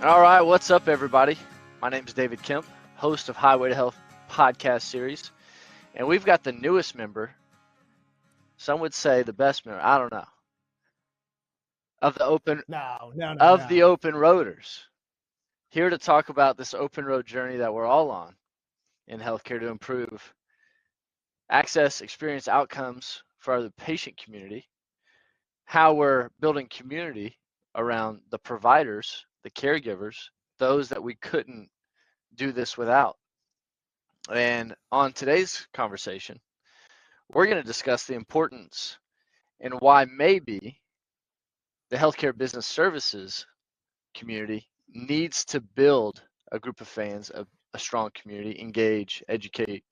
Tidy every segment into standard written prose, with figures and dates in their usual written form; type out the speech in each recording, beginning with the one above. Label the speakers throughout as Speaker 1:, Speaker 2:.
Speaker 1: All right, what's up, everybody? My name is David Kemp, host of Highway to Health podcast series, and we've got the newest member. Some would say the best member. I don't know of the open roaders. Here to talk about this open road journey that we're all on in healthcare to improve access, experience, outcomes for the patient community. How we're building community around the providers, the caregivers, those that we couldn't do this without. And on today's conversation, we're going to discuss the importance and why maybe the healthcare business services community needs to build a group of fans, a strong community, engage, educate,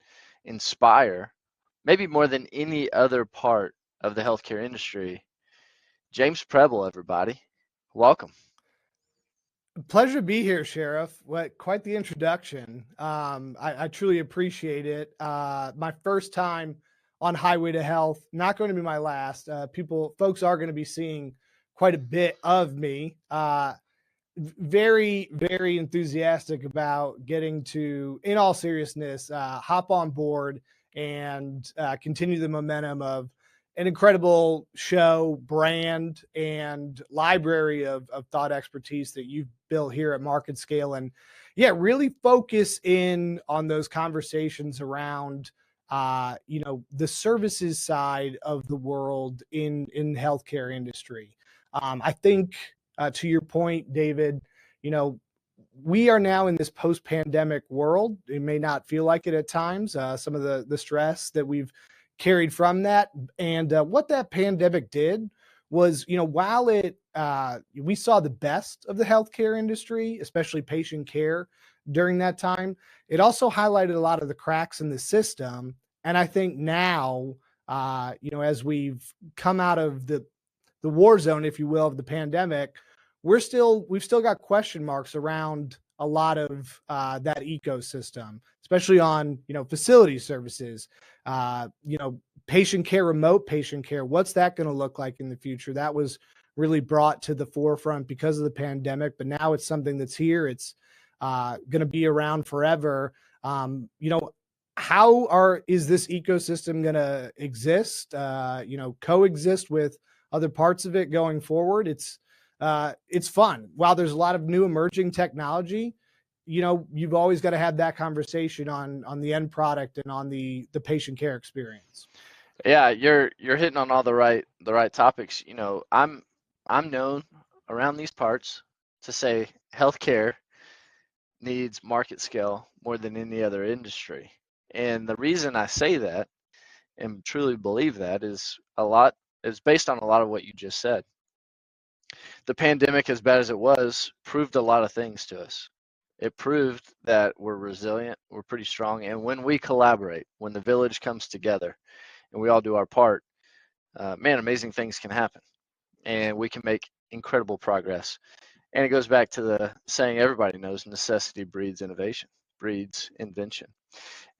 Speaker 1: inspire, maybe more than any other part of the healthcare industry. James Preble, everybody. Welcome.
Speaker 2: Pleasure to be here, Sheriff. What quite the introduction. I truly appreciate it. My first time on Highway to Health, not going to be my last. Folks are going to be seeing quite a bit of me. Very, very enthusiastic about getting to, in all seriousness, hop on board and continue the momentum of an incredible show, brand, and library of thought expertise that you've built here at MarketScale. And yeah, really focus in on those conversations around, the services side of the world in healthcare industry. I think to your point, David, we are now in this post-pandemic world. It may not feel like it at times, some of the stress that we've carried from that. And what that pandemic did was, while we saw the best of the healthcare industry, especially patient care during that time, it also highlighted a lot of the cracks in the system. And I think now, as we've come out of the war zone, if you will, of the pandemic, we've still got question marks around a lot of that ecosystem, especially on, facility services, patient care, remote patient care. What's that going to look like in the future? That was really brought to the forefront because of the pandemic, but now it's something that's here. It's going to be around forever. Is this ecosystem going to exist, coexist with other parts of it going forward? It's fun. While there's a lot of new emerging technology, you've always got to have that conversation on the end product and on the patient care experience.
Speaker 1: Yeah, you're hitting on all the right topics. I'm known around these parts to say healthcare needs market scale more than any other industry. And the reason I say that and truly believe that is based on a lot of what you just said. The pandemic, as bad as it was, proved a lot of things to us. It proved that we're resilient, we're pretty strong, and when we collaborate, when the village comes together and we all do our part, amazing things can happen and we can make incredible progress. And it goes back to the saying everybody knows, necessity breeds innovation, breeds invention.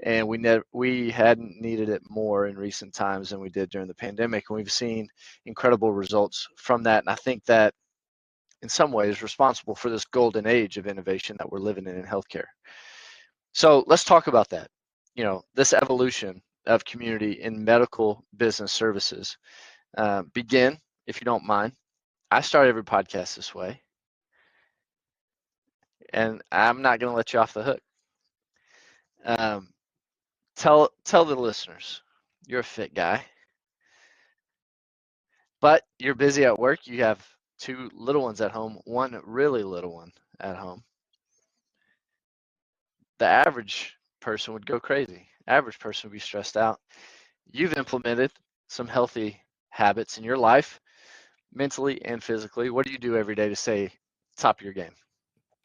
Speaker 1: And we hadn't needed it more in recent times than we did during the pandemic. And we've seen incredible results from that. And I think that in some ways responsible for this golden age of innovation that we're living in healthcare. So let's talk about that. This evolution of community in medical business services. Begin, if you don't mind. I start every podcast this way, and I'm not going to let you off the hook. Tell the listeners you're a fit guy, but you're busy at work. You have two little ones at home, one really little one at home. The average person would go crazy. Average person would be stressed out. You've implemented some healthy habits in your life, mentally and physically. What do you do every day to stay top of your game?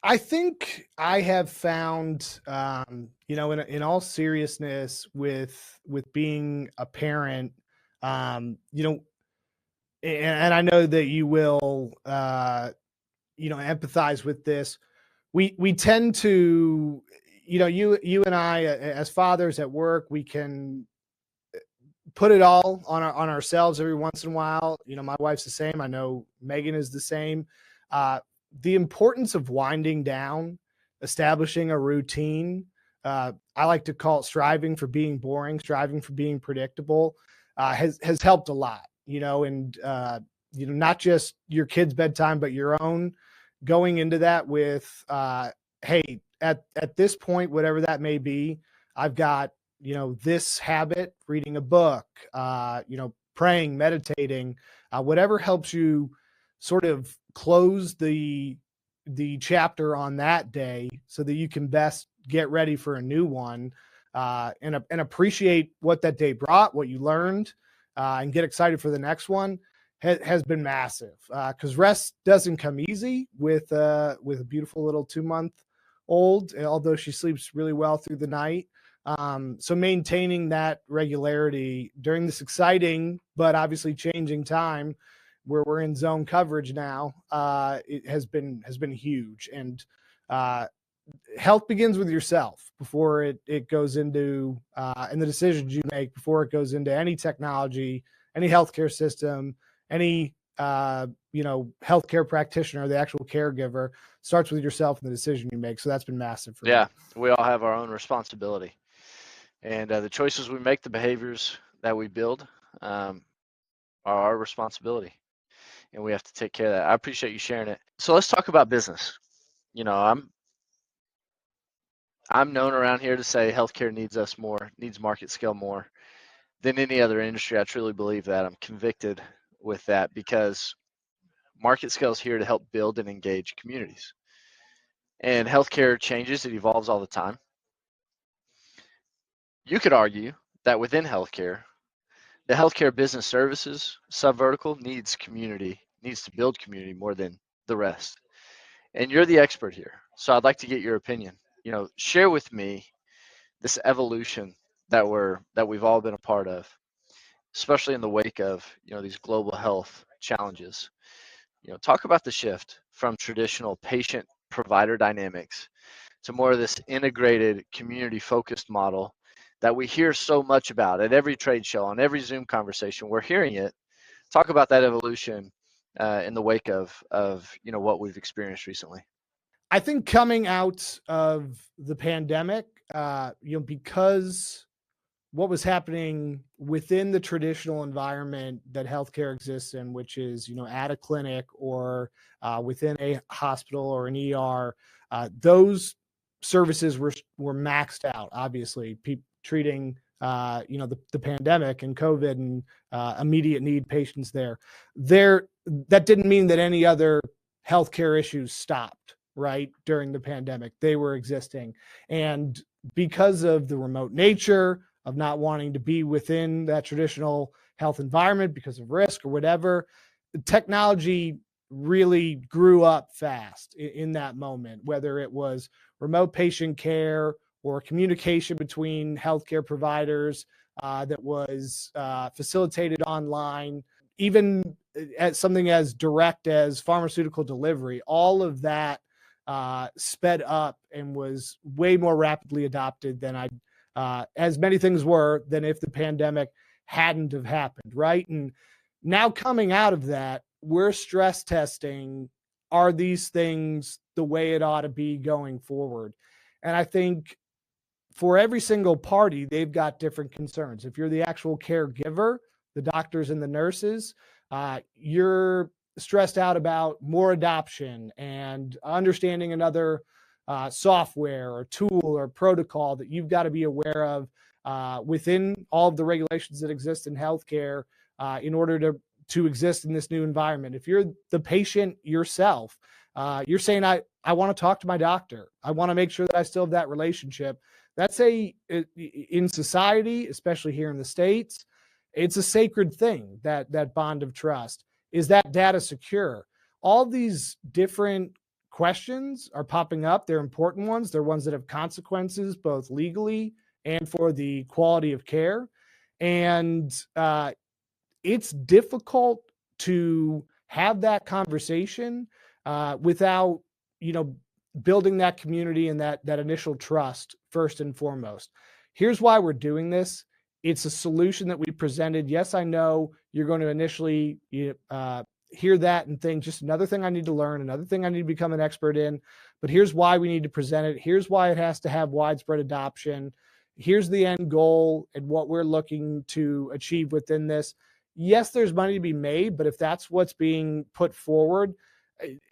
Speaker 2: I think I have found, in all seriousness, with being a parent, and I know that you will, empathize with this. We tend to, you and I, as fathers at work, we can put it all on ourselves every once in a while. My wife's the same. I know Megan is the same. the importance of winding down, establishing a routine. I like to call it striving for being boring, striving for being predictable, has helped a lot. And not just your kid's bedtime, but your own. Going into that with, hey, at this point, whatever that may be, I've got this habit, reading a book, praying, meditating, whatever helps you sort of close the chapter on that day so that you can best get ready for a new one, and appreciate what that day brought, what you learned, and get excited for the next one has been massive, because rest doesn't come easy with a beautiful little 2-month old, although she sleeps really well through the night. So maintaining that regularity during this exciting but obviously changing time where we're in zone coverage now, it has been huge. And health begins with yourself before it goes into and the decisions you make before it goes into any technology, any healthcare system, any healthcare practitioner, the actual caregiver. Starts with yourself and the decision you make. So that's been massive for me.
Speaker 1: Yeah, we all have our own responsibility, and the choices we make, the behaviors that we build, are our responsibility, and we have to take care of that. I appreciate you sharing it. So let's talk about business. I'm known around here to say healthcare needs us more, needs MarketScale more than any other industry. I truly believe that. I'm convicted with that because MarketScale is here to help build and engage communities. And healthcare changes, it evolves all the time. You could argue that within healthcare, the healthcare business services subvertical needs community, needs to build community more than the rest. And you're the expert here. So I'd like to get your opinion. Share with me this evolution that we've all been a part of, especially in the wake of these global health challenges. Talk about the shift from traditional patient provider dynamics to more of this integrated community focused model that we hear so much about at every trade show, on every Zoom conversation. We're hearing it. Talk about that evolution in the wake of what we've experienced recently.
Speaker 2: I think coming out of the pandemic, because what was happening within the traditional environment that healthcare exists in, which is, at a clinic or within a hospital or an ER, those services were maxed out, obviously, treating, the pandemic and COVID and immediate need patients there. That didn't mean that any other healthcare issues stopped, right? During the pandemic, they were existing. And because of the remote nature of not wanting to be within that traditional health environment because of risk or whatever, technology really grew up fast in that moment, whether it was remote patient care or communication between healthcare providers that was facilitated online, even at something as direct as pharmaceutical delivery. All of that sped up and was way more rapidly adopted than as many things were than if the pandemic hadn't have happened, right? And now coming out of that, we're stress testing, are these things the way it ought to be going forward? And I think for every single party, they've got different concerns. If you're the actual caregiver, the doctors and the nurses, you're stressed out about more adoption and understanding another software or tool or protocol that you've got to be aware of within all of the regulations that exist in healthcare in order to exist in this new environment. If you're the patient yourself, you're saying, I want to talk to my doctor. I want to make sure that I still have that relationship. That's in society, especially here in the States, it's a sacred thing, that bond of trust. Is that data secure? All these different questions are popping up. They're important ones. They're ones that have consequences, both legally and for the quality of care. And it's difficult to have that conversation without, building that community and that initial trust first and foremost. Here's why we're doing this. It's a solution that we presented. Yes, I know you're going to initially hear that and think just another thing I need to learn, another thing I need to become an expert in. But here's why we need to present it. Here's why it has to have widespread adoption. Here's the end goal and what we're looking to achieve within this. Yes, there's money to be made, but if that's what's being put forward,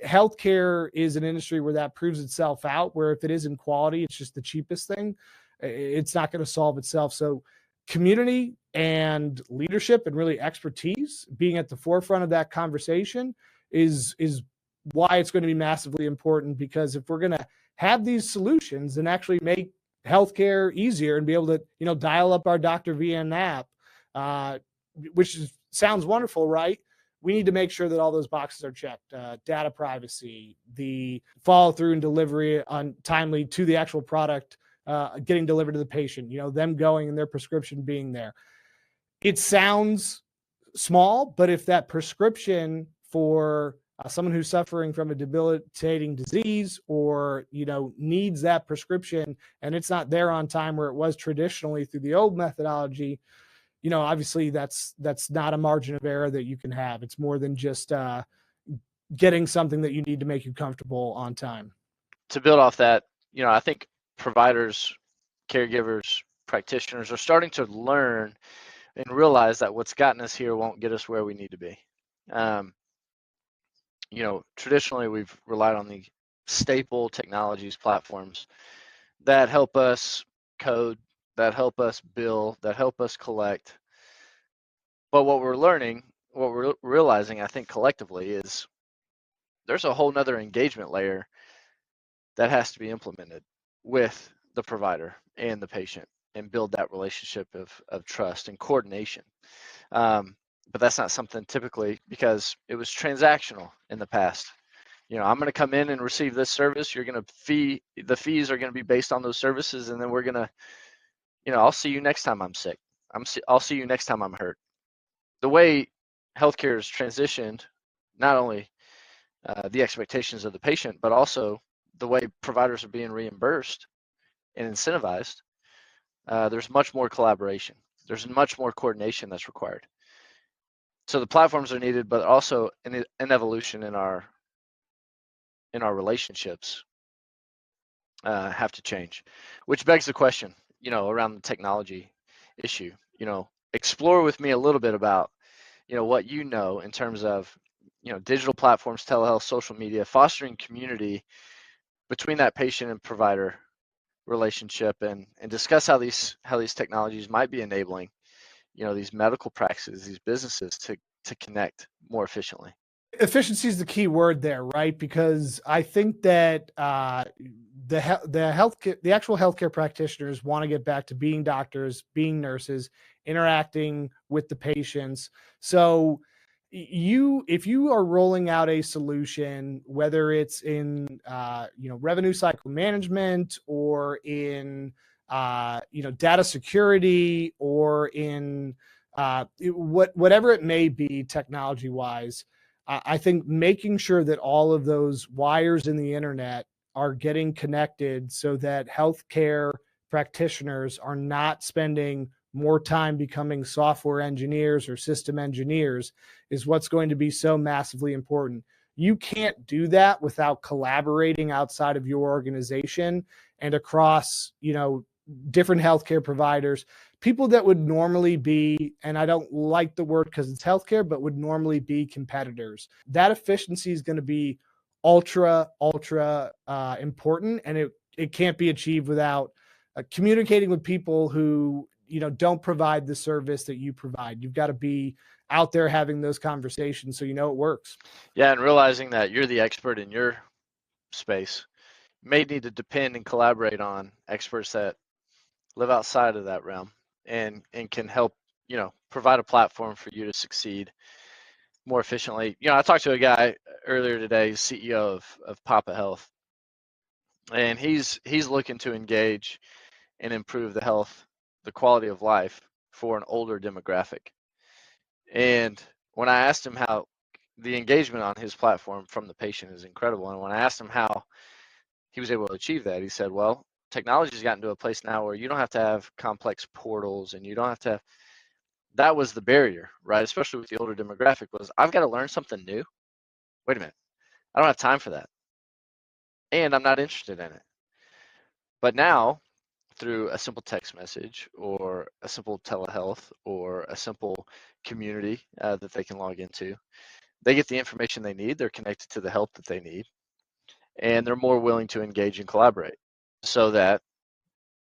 Speaker 2: healthcare is an industry where that proves itself out, where if it isn't quality, it's just the cheapest thing. It's not going to solve itself. So community and leadership and really expertise being at the forefront of that conversation is why it's going to be massively important, because if we're going to have these solutions and actually make healthcare easier and be able to, dial up our Dr. VN app, which sounds wonderful, right? We need to make sure that all those boxes are checked. Data privacy, the follow through and delivery on timely to the actual product, getting delivered to the patient, them going and their prescription being there. It sounds small, but if that prescription for someone who's suffering from a debilitating disease or, needs that prescription and it's not there on time where it was traditionally through the old methodology, obviously that's not a margin of error that you can have. It's more than just getting something that you need to make you comfortable on time.
Speaker 1: To build off that, I think providers, caregivers, practitioners are starting to learn and realize that what's gotten us here won't get us where we need to be. Traditionally we've relied on the staple technologies platforms that help us code, that help us bill, that help us collect. But what we're realizing, I think collectively, is there's a whole nother engagement layer that has to be implemented with the provider and the patient and build that relationship of trust and coordination. But that's not something typically, because it was transactional in the past. I'm going to come in and receive this service. You're going to the fees are going to be based on those services. And then we're going to, I'll see you next time I'm sick. I'll see you next time I'm hurt. The way healthcare has transitioned, not only the expectations of the patient, but also the way providers are being reimbursed and incentivized, there's much more collaboration. There's much more coordination that's required. So the platforms are needed, but also an evolution in our relationships have to change, which begs the question, around the technology issue. Explore with me a little bit about, what in terms of, digital platforms, telehealth, social media, fostering community between that patient and provider relationship, and discuss how these technologies might be enabling, these medical practices, these businesses to connect more efficiently.
Speaker 2: Efficiency is the key word there, right? Because I think that the actual healthcare practitioners want to get back to being doctors, being nurses, interacting with the patients. So if you are rolling out a solution, whether it's in revenue cycle management or in data security or in whatever it may be technology wise, I think making sure that all of those wires in the internet are getting connected so that healthcare practitioners are not spending more time becoming software engineers or system engineers is what's going to be so massively important. You can't do that without collaborating outside of your organization and across, different healthcare providers, people that would normally be, and I don't like the word because it's healthcare, but would normally be competitors. That efficiency is going to be ultra important, and it can't be achieved without communicating with people who don't provide the service that you provide. You've got to be out there having those conversations so it works.
Speaker 1: Yeah, and realizing that you're the expert in your space, you may need to depend and collaborate on experts that live outside of that realm and can help, provide a platform for you to succeed more efficiently. I talked to a guy earlier today, CEO of Papa Health, and he's looking to engage and improve the quality of life for an older demographic. And when I asked him how the engagement on his platform from the patient is incredible, and when I asked him how he was able to achieve that, he said, well, technology's gotten to a place now where you don't have to have complex portals and you don't have to that was the barrier, right? Especially with the older demographic, was I've got to learn something new. Wait a minute, I don't have time for that, and I'm not interested in it. But now, through a simple text message or a simple telehealth or a simple community that they can log into, they get the information they need. They're connected to the help that they need, and they're more willing to engage and collaborate so that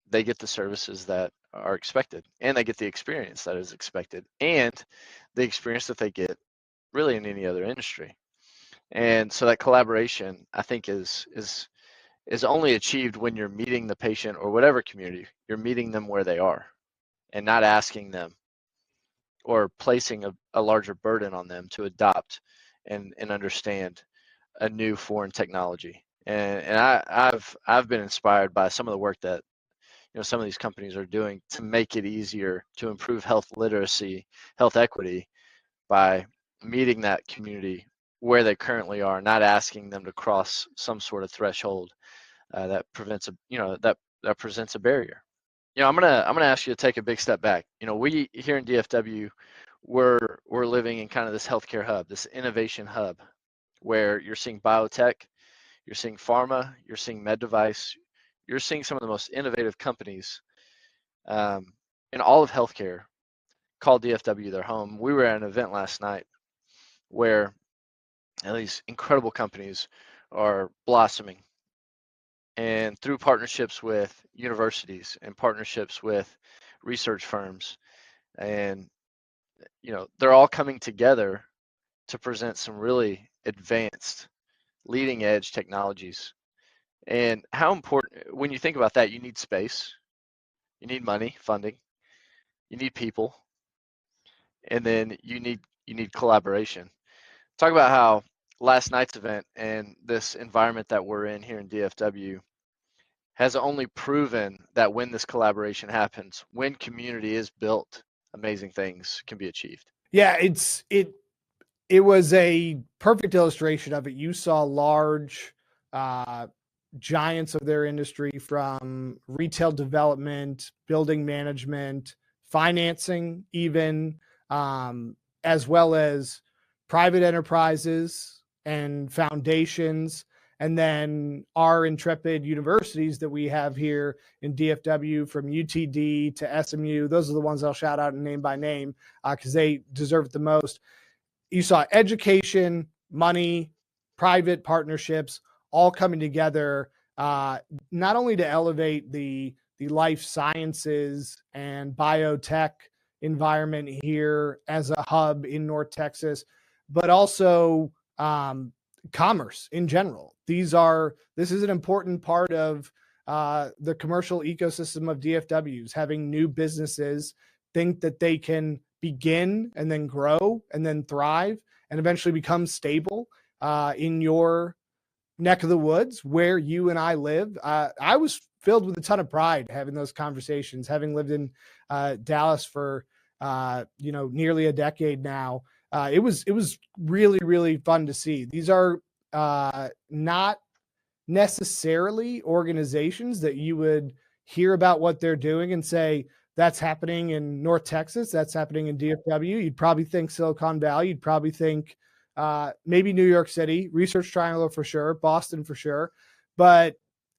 Speaker 1: they get the services that are expected, and they get the experience that is expected, and the experience that they get really in any other industry. And so that collaboration, I think, is only achieved when you're meeting the patient or whatever community. You're meeting them where they are and not asking them or placing a larger burden on them to adopt and understand a new foreign technology. And I've been inspired by some of the work that some of these companies are doing to make it easier to improve health literacy, health equity, by meeting that community where they currently are, not asking them to cross some sort of threshold that prevents a that presents a barrier. I'm gonna ask you to take a big step back. We here in DFW, we're living in kind of this healthcare hub, this innovation hub, where you're seeing biotech, you're seeing pharma, you're seeing med device, you're seeing some of the most innovative companies um, in all of healthcare call DFW their home. We were at an event last night where these incredible companies are blossoming, and through partnerships with universities and partnerships with research firms, and they're all coming together to present some really advanced leading edge technologies. And how important, when you think about that, you need space, you need money, funding, you need people, and then you need collaboration. Talk about how last night's event and this environment that we're in here in DFW has only proven that when this collaboration happens, when community is built, amazing things can be achieved.
Speaker 2: Yeah, it was a perfect illustration of it. You saw large giants of their industry, from retail development, building management, financing, even, as well as private enterprises and foundations. And then our intrepid universities that we have here in DFW, from UTD to SMU. Those are the ones I'll shout out name by name because they deserve it the most. You saw education, money, private partnerships all coming together, not only to elevate the life sciences and biotech environment here as a hub in North Texas, but also commerce in general. This is an important part of the commercial ecosystem of DFWs, having new businesses think that they can begin and then grow and then thrive and eventually become stable in your neck of the woods where you and I live. I was filled with a ton of pride having those conversations, having lived in Dallas for nearly a decade now. It was really, really fun to see. These are not necessarily organizations that you would hear about what they're doing and say, that's happening in North Texas, that's happening in DFW. You'd probably think Silicon Valley. You'd probably think maybe New York City, Research Triangle for sure, Boston for sure. But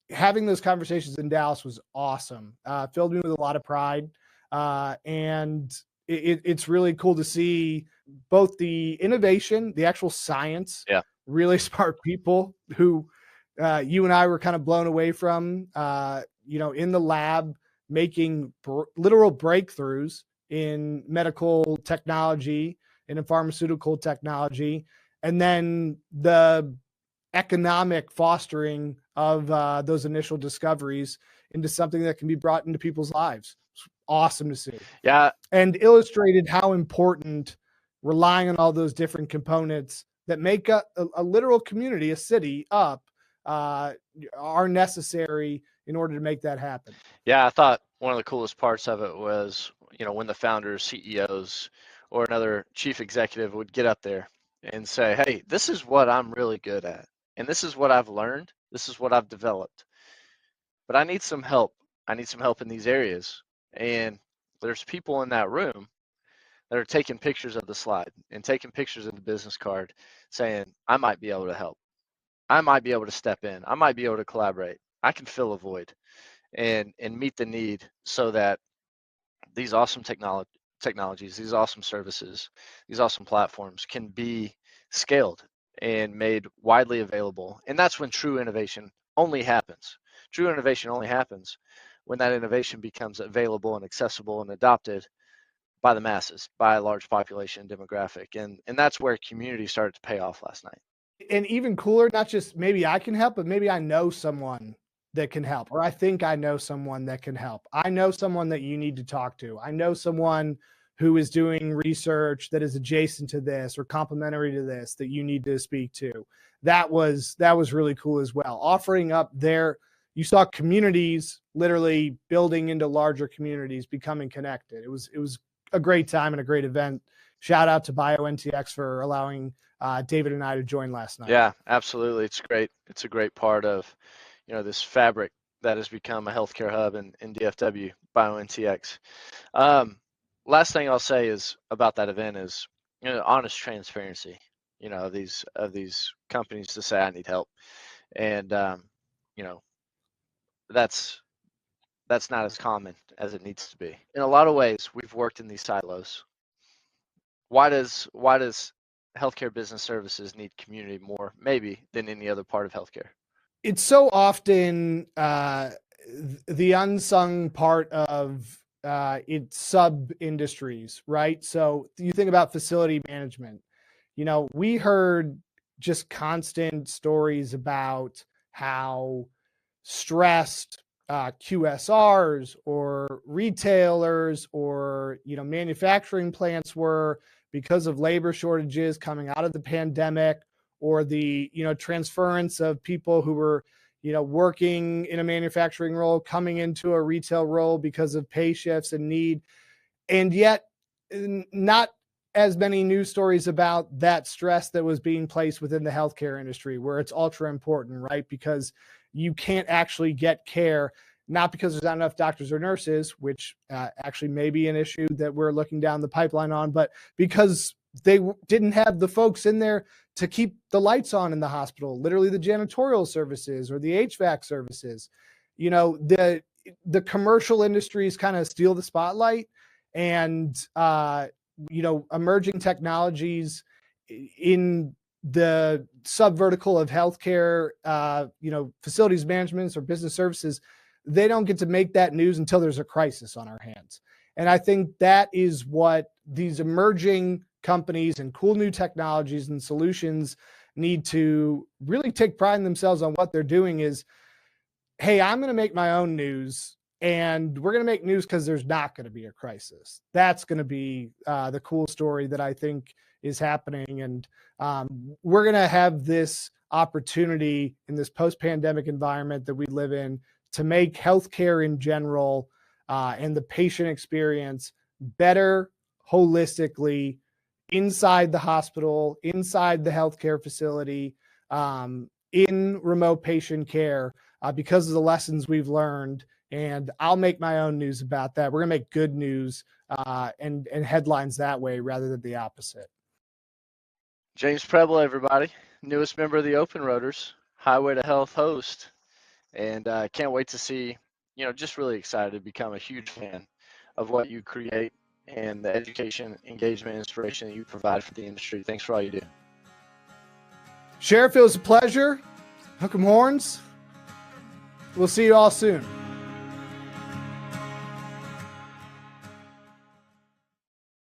Speaker 2: having those conversations in Dallas was awesome. Filled me with a lot of pride. And it's really cool to see both the innovation, the actual science,
Speaker 1: Yeah.
Speaker 2: really smart people who you and I were kind of blown away from, in the lab, making literal breakthroughs in medical technology and in pharmaceutical technology, and then the economic fostering of those initial discoveries into something that can be brought into people's lives. It's awesome to see.
Speaker 1: Yeah.
Speaker 2: And illustrated how important relying on all those different components that make a literal community, a city up, are necessary in order to make that happen.
Speaker 1: Yeah, I thought one of the coolest parts of it was, when the founders, CEOs, or another chief executive would get up there and say, hey, this is what I'm really good at, and this is what I've learned, this is what I've developed, but I need some help. I need some help in these areas. And there's people in that room that are taking pictures of the slide and taking pictures of the business card saying, I might be able to help. I might be able to step in. I might be able to collaborate. I can fill a void and meet the need so that these awesome technologies, these awesome services, these awesome platforms can be scaled and made widely available. And that's when true innovation only happens. True innovation only happens when that innovation becomes available and accessible and adopted by the masses, by a large population demographic. And that's where community started to pay off last night.
Speaker 2: And even cooler, not just maybe I can help, but maybe I know someone that can help, or I think I know someone that can help. I know someone that you need to talk to. I know someone who is doing research that is adjacent to this or complementary to this that you need to speak to. That was really cool as well. Offering up there, you saw communities literally building into larger communities, becoming connected. It was a great time and a great event. Shout out to BioNTX for allowing David and I to join last night.
Speaker 1: Yeah, absolutely. It's great. It's a great part of, this fabric that has become a healthcare hub in DFW, BioNTX. Last thing I'll say is about that event is, honest transparency, of these companies to say I need help, and you know, that's not as common as it needs to be. In a lot of ways, we've worked in these silos. Why does healthcare business services need community more, maybe, than any other part of healthcare?
Speaker 2: It's so often the unsung part of its sub industries, right? So you think about facility management. We heard just constant stories about how stressed QSRs or retailers or manufacturing plants were because of labor shortages coming out of the pandemic, or the transference of people who were working in a manufacturing role coming into a retail role because of pay shifts and need. And yet not as many news stories about that stress that was being placed within the healthcare industry, where it's ultra important, right? Because you can't actually get care, not because there's not enough doctors or nurses, which actually may be an issue that we're looking down the pipeline on, but because they didn't have the folks in there to keep the lights on in the hospital, literally the janitorial services or the HVAC services. The commercial industries kind of steal the spotlight, and emerging technologies in the subvertical of healthcare, facilities management or business services, they don't get to make that news until there's a crisis on our hands. And I think that is what these emerging companies and cool new technologies and solutions need to really take pride in themselves on. What they're doing is, hey, I'm going to make my own news, and we're going to make news because there's not going to be a crisis. That's going to be the cool story that I think is happening. And we're going to have this opportunity in this post-pandemic environment that we live in to make healthcare in general and the patient experience better holistically inside the hospital, inside the healthcare facility, in remote patient care, because of the lessons we've learned. And I'll make my own news about that. We're going to make good news and headlines that way rather than the opposite.
Speaker 1: James Preble, everybody, newest member of the Open Roaders, Highway to Health host. And can't wait to see, just really excited to become a huge fan of what you create and the education, engagement, inspiration that you provide for the industry. Thanks for all you do.
Speaker 2: Sheriff, it was a pleasure. Hook 'em horns. We'll see you all soon.